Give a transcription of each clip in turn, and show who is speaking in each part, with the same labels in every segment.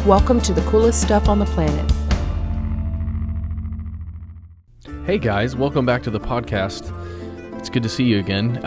Speaker 1: Welcome to the coolest stuff on the planet.
Speaker 2: Hey guys, welcome back to the podcast. It's good to see you again.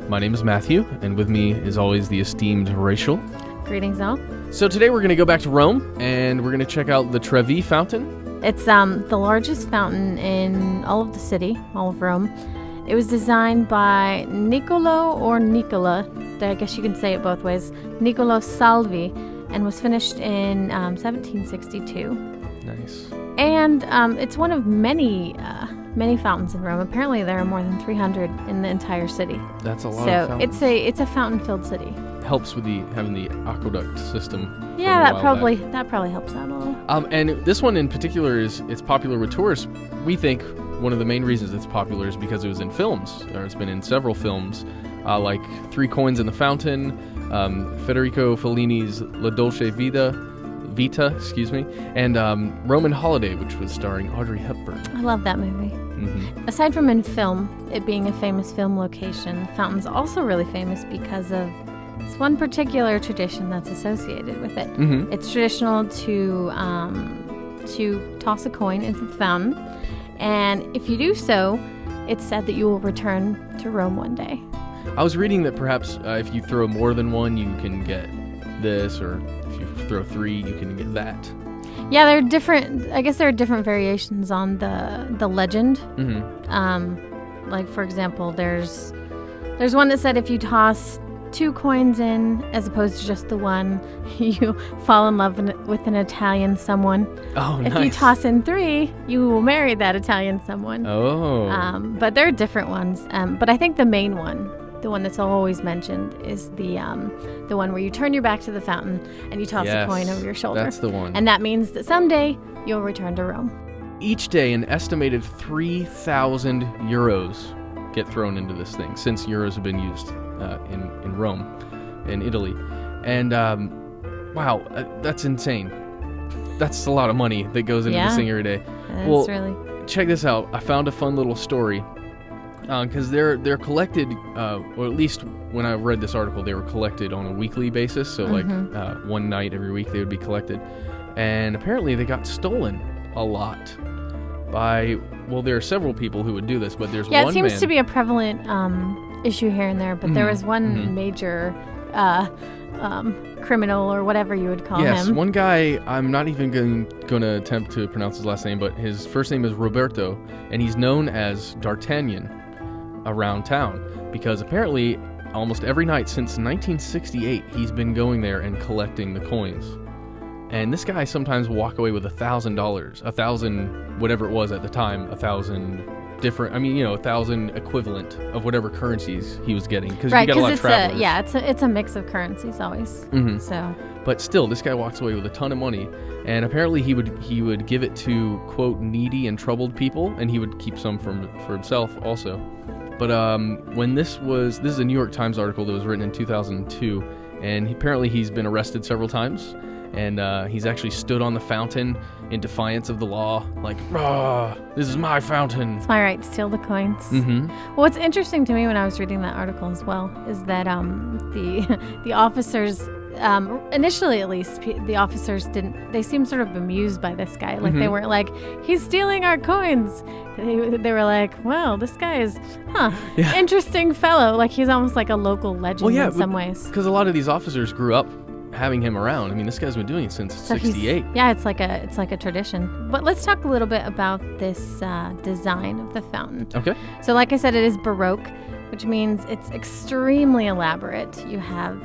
Speaker 2: My name is Matthew, and with me is always the esteemed Rachel.
Speaker 3: Greetings all.
Speaker 2: So today we're going to go back to Rome, and we're going to check out the Trevi Fountain.
Speaker 3: It's the largest fountain in all of the city, all of Rome. It was designed by Nicola, I guess you can say it both ways, Niccolo Salvi, and was finished in 1762. Nice. And it's one of many fountains in Rome. Apparently there are more than 300 in the entire city.
Speaker 2: That's a lot of fountains.
Speaker 3: So it's a fountain-filled city.
Speaker 2: Helps with having the aqueduct system.
Speaker 3: Yeah, that probably helps out a little.
Speaker 2: And this one in particular it's popular with tourists. We think one of the main reasons it's popular is because it was in films, or it's been in several films, like Three Coins in the Fountain, Federico Fellini's La Dolce Vita, and Roman Holiday, which was starring Audrey Hepburn.
Speaker 3: I love that movie. Mm-hmm. Aside from in film, it being a famous film location, the fountain's also really famous because of this one particular tradition that's associated with it. Mm-hmm. It's traditional to toss a coin into the fountain, and if you do so, it's said that you will return to Rome one day.
Speaker 2: I was reading that perhaps if you throw more than one, you can get this, or if you throw three, you can get that.
Speaker 3: Yeah, there are different variations on the legend. Mm-hmm. Like, for example, there's one that said if you toss 2 coins in as opposed to just the one, you fall in love with an Italian someone. Oh, nice. If you toss in 3, you will marry that Italian someone. Oh. But there are different ones. But I think the main one, the one that's always mentioned, is the one where you turn your back to the fountain and you toss a coin over your shoulder.
Speaker 2: That's the one.
Speaker 3: And that means that someday you'll return to Rome.
Speaker 2: Each day, an estimated 3,000 euros get thrown into this thing, since euros have been used in Rome, in Italy. And wow, that's insane. That's a lot of money that goes into this thing every day. Check this out. I found a fun little story. Because they're collected, or at least when I read this article, they were collected on a weekly basis. So like one night every week they would be collected, and apparently they got stolen a lot by. Well, there are several people who would do this, but there's one man.
Speaker 3: Yeah, it seems to be a prevalent issue here and there. But there was one major criminal, or whatever you would call him.
Speaker 2: Yes, one guy, I'm not even going to attempt to pronounce his last name, but his first name is Roberto, and he's known as D'Artagnan around town, because apparently almost every night since 1968 he's been going there and collecting the coins. And this guy sometimes will walk away with $1,000, 1,000 whatever it was at the time, 1,000 different, 1,000 equivalent of whatever currencies he was getting, because you got a lot of travelers.
Speaker 3: It's a mix of currencies always. Mm-hmm. So,
Speaker 2: but still, this guy walks away with a ton of money, and apparently he would give it to, quote, needy and troubled people, and he would keep some for himself also. But when this is a New York Times article that was written in 2002, and apparently he's been arrested several times, and he's actually stood on the fountain in defiance of the law, like, this is my fountain.
Speaker 3: It's my right to steal the coins. Mm-hmm. Well, what's interesting to me when I was reading that article as well is that the officers, initially at least, the officers they seemed sort of bemused by this guy. Like, they weren't like, he's stealing our coins. They were like, well, this guy is, interesting fellow. Like, he's almost like a local legend in some ways.
Speaker 2: Because a lot of these officers grew up having him around. I mean, this guy's been doing it since 68.
Speaker 3: Yeah, it's like a tradition. But let's talk a little bit about this design of the fountain. Okay. So like I said, it is Baroque, which means it's extremely elaborate. You have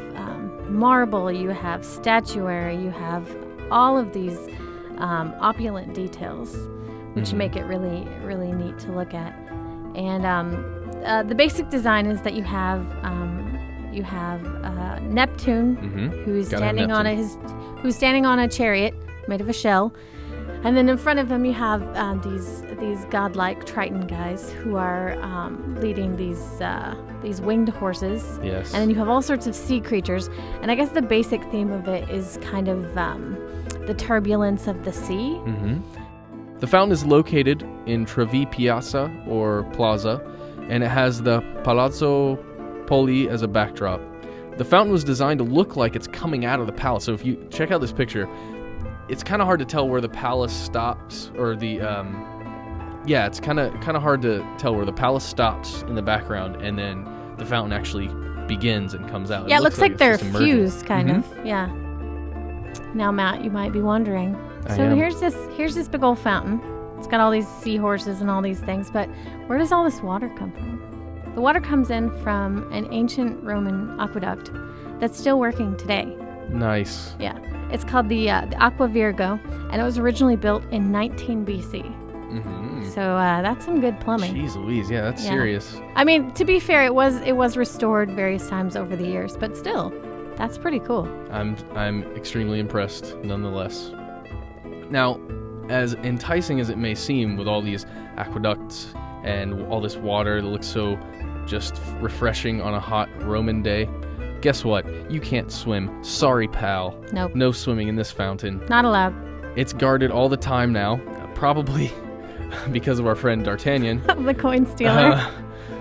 Speaker 3: marble, you have statuary, you have all of these opulent details, which make it really, really neat to look at. And the basic design is that you have Neptune, who's standing on a chariot made of a shell, and then in front of him you have these godlike Triton guys who are leading these winged horses. Yes. And then you have all sorts of sea creatures, and I guess the basic theme of it is kind of the turbulence of the sea. Mm-hmm.
Speaker 2: The fountain is located in Trevi Piazza, or Plaza, and it has the Palazzo Poli as a backdrop. The fountain was designed to look like it's coming out of the palace. So if you check out this picture, it's kind of hard to tell where the palace stops, or the it's kind of hard to tell where the palace stops in the background, and then the fountain actually begins and comes out.
Speaker 3: Yeah, it looks like
Speaker 2: it's
Speaker 3: they're
Speaker 2: just emerging.
Speaker 3: fused, kind of. Yeah. Now, Matt, you might be wondering. So here's this big old fountain. It's got all these seahorses and all these things, but where does all this water come from? The water comes in from an ancient Roman aqueduct that's still working today.
Speaker 2: Nice.
Speaker 3: Yeah. It's called the Aqua Virgo, and it was originally built in 19 BC.
Speaker 2: Mm-hmm.
Speaker 3: So that's some good plumbing.
Speaker 2: Jeez Louise, yeah, that's serious.
Speaker 3: I mean, to be fair, it was restored various times over the years, but still, that's pretty cool.
Speaker 2: I'm extremely impressed, nonetheless. Now, as enticing as it may seem with all these aqueducts and all this water that looks so just refreshing on a hot Roman day, guess what? You can't swim. Sorry, pal.
Speaker 3: Nope.
Speaker 2: No swimming in this fountain.
Speaker 3: Not allowed.
Speaker 2: It's guarded all the time now, probably because of our friend D'Artagnan.
Speaker 3: The coin stealer.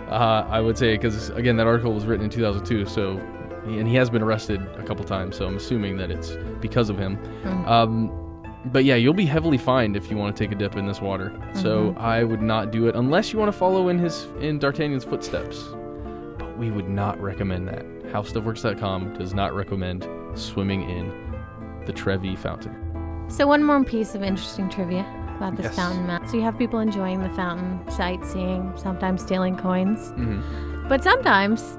Speaker 2: I would say, because, again, that article was written in 2002, and he has been arrested a couple times, so I'm assuming that it's because of him. But yeah, you'll be heavily fined if you want to take a dip in this water. So I would not do it unless you want to follow in D'Artagnan's footsteps. But we would not recommend that. HowStuffWorks.com does not recommend swimming in the Trevi Fountain.
Speaker 3: So one more piece of interesting trivia about this fountain, Matt. So you have people enjoying the fountain, sightseeing, sometimes stealing coins. But sometimes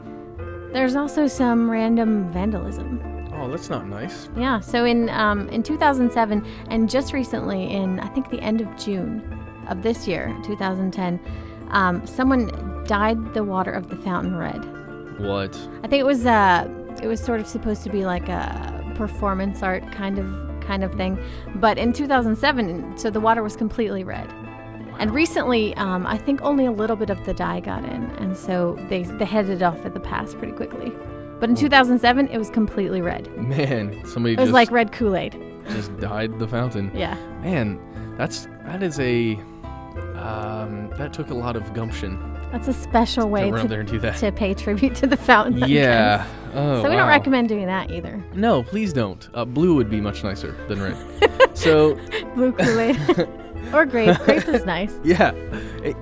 Speaker 3: there's also some random vandalism.
Speaker 2: Oh, that's not nice.
Speaker 3: Yeah, so in 2007, and just recently in, I think, the end of June of this year, 2010, someone dyed the water of the fountain red.
Speaker 2: What?
Speaker 3: I think it was sort of supposed to be like a performance art kind of thing, but in 2007, so the water was completely red. And recently, I think only a little bit of the dye got in, and so they headed off at the pass pretty quickly. But in 2007, it was completely red.
Speaker 2: Man, somebody
Speaker 3: It was like red Kool-Aid.
Speaker 2: Just dyed the fountain.
Speaker 3: Yeah.
Speaker 2: Man, that took a lot of gumption.
Speaker 3: That's a special way
Speaker 2: to run up there and do that.
Speaker 3: To pay tribute to the fountain.
Speaker 2: Yeah. Oh,
Speaker 3: so we don't recommend doing that either.
Speaker 2: No, please don't. Blue would be much nicer than red. So
Speaker 3: blue Kool-Aid. Or grape. Grape is nice.
Speaker 2: Yeah.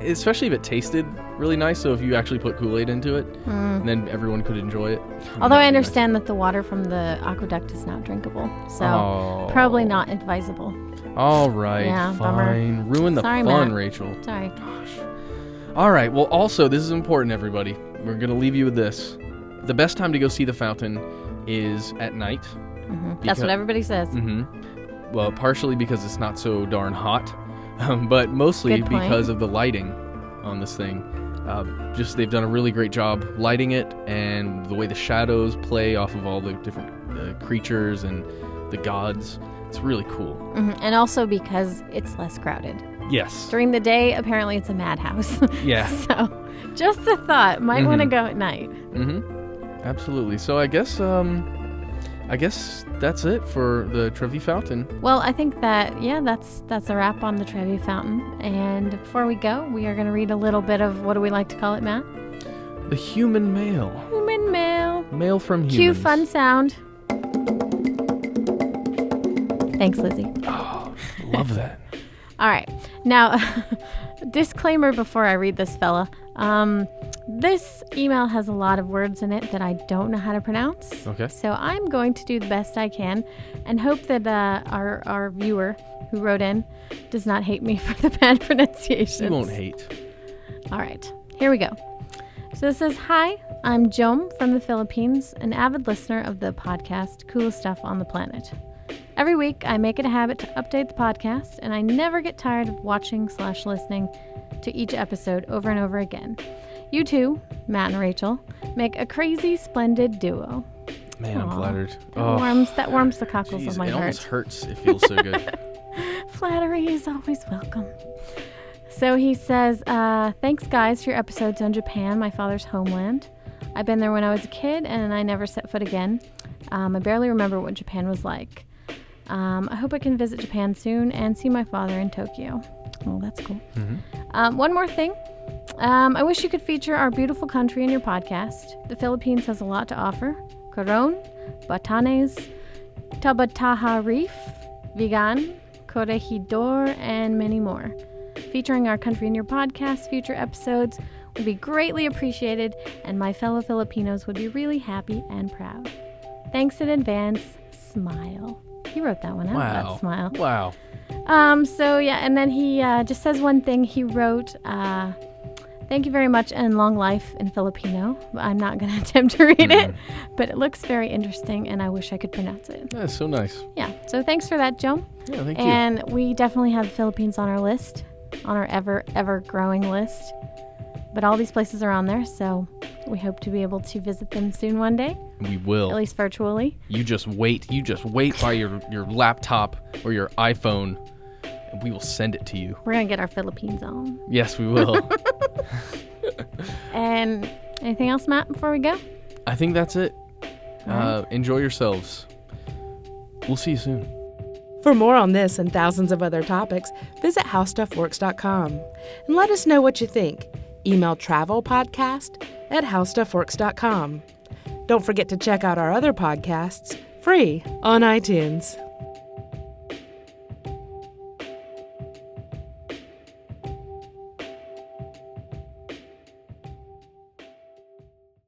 Speaker 2: Especially if it tasted really nice. So if you actually put Kool-Aid into it, then everyone could enjoy it.
Speaker 3: Although I understand that the water from the aqueduct is not drinkable. So probably not advisable.
Speaker 2: All right.
Speaker 3: Yeah,
Speaker 2: fine.
Speaker 3: bummer.
Speaker 2: Ruin the
Speaker 3: Sorry,
Speaker 2: fun,
Speaker 3: Matt.
Speaker 2: Rachel.
Speaker 3: Sorry.
Speaker 2: Gosh. All right. Well, also, this is important, everybody. We're going to leave you with this. The best time to go see the fountain is at night.
Speaker 3: That's what everybody says.
Speaker 2: Well, partially because it's not so darn hot, but mostly because of the lighting on this thing. Just they've done a really great job lighting it, and the way the shadows play off of all the different creatures and the gods. It's really cool.
Speaker 3: And also because it's less crowded.
Speaker 2: Yes.
Speaker 3: During the day, apparently it's a madhouse.
Speaker 2: Yeah.
Speaker 3: So, just a thought. Might want to go at night.
Speaker 2: Absolutely. So I guess that's it for the Trevi Fountain.
Speaker 3: Well, I think that's a wrap on the Trevi Fountain. And before we go, we are going to read a little bit of, what do we like to call it, Matt?
Speaker 2: The human mail.
Speaker 3: Human mail.
Speaker 2: Mail from humans.
Speaker 3: Cue fun sound. Thanks, Lizzie.
Speaker 2: Oh, love that.
Speaker 3: All right. Now, disclaimer before I read this fella. This email has a lot of words in it that I don't know how to pronounce.
Speaker 2: Okay.
Speaker 3: So I'm going to do the best I can and hope that our viewer who wrote in does not hate me for the bad pronunciations.
Speaker 2: He won't hate.
Speaker 3: All right. Here we go. So it says, "Hi, I'm Jom from the Philippines, an avid listener of the podcast Coolest Stuff on the Planet. Every week, I make it a habit to update the podcast, and I never get tired of watching/listening to each episode over and over again. You two, Matt and Rachel, make a crazy, splendid duo."
Speaker 2: Man, I'm flattered.
Speaker 3: That warms the cockles of my heart.
Speaker 2: It almost hurts. It feels so good.
Speaker 3: Flattery is always welcome. So he says, "Thanks, guys, for your episodes on Japan, my father's homeland. I've been there when I was a kid, and I never set foot again. I barely remember what Japan was like. I hope I can visit Japan soon and see my father in Tokyo." Oh, that's cool. One more thing. I wish you could feature our beautiful country in your podcast. The Philippines has a lot to offer. Coron, Batanes, Tabataha Reef, Vigan, Corregidor, and many more. Featuring our Country in Your Podcast future episodes would be greatly appreciated, and my fellow Filipinos would be really happy and proud. Thanks in advance. Smile. He wrote that one out.
Speaker 2: Wow.
Speaker 3: That smile.
Speaker 2: Wow.
Speaker 3: So yeah, and then he just says one thing. He wrote, thank you very much and long life in Filipino. I'm not going to attempt to read it, but it looks very interesting and I wish I could pronounce it.
Speaker 2: That's so nice.
Speaker 3: Yeah, so thanks for that, Joe.
Speaker 2: Yeah, thank you.
Speaker 3: And we definitely have the Philippines on our list, on our ever growing list. But all these places are on there, so we hope to be able to visit them soon one day.
Speaker 2: We will.
Speaker 3: At least virtually.
Speaker 2: You just wait. You just wait by your laptop or your iPhone, and we will send it to you.
Speaker 3: We're going to get our Philippines on.
Speaker 2: Yes, we will.
Speaker 3: And anything else, Matt, before we go?
Speaker 2: I think that's it.
Speaker 3: Right.
Speaker 2: Enjoy yourselves. We'll see you soon.
Speaker 1: For more on this and thousands of other topics, visit howstuffworks.com and let us know what you think. Email travelpodcast@howstuffworks.com. Don't forget to check out our other podcasts, free on iTunes.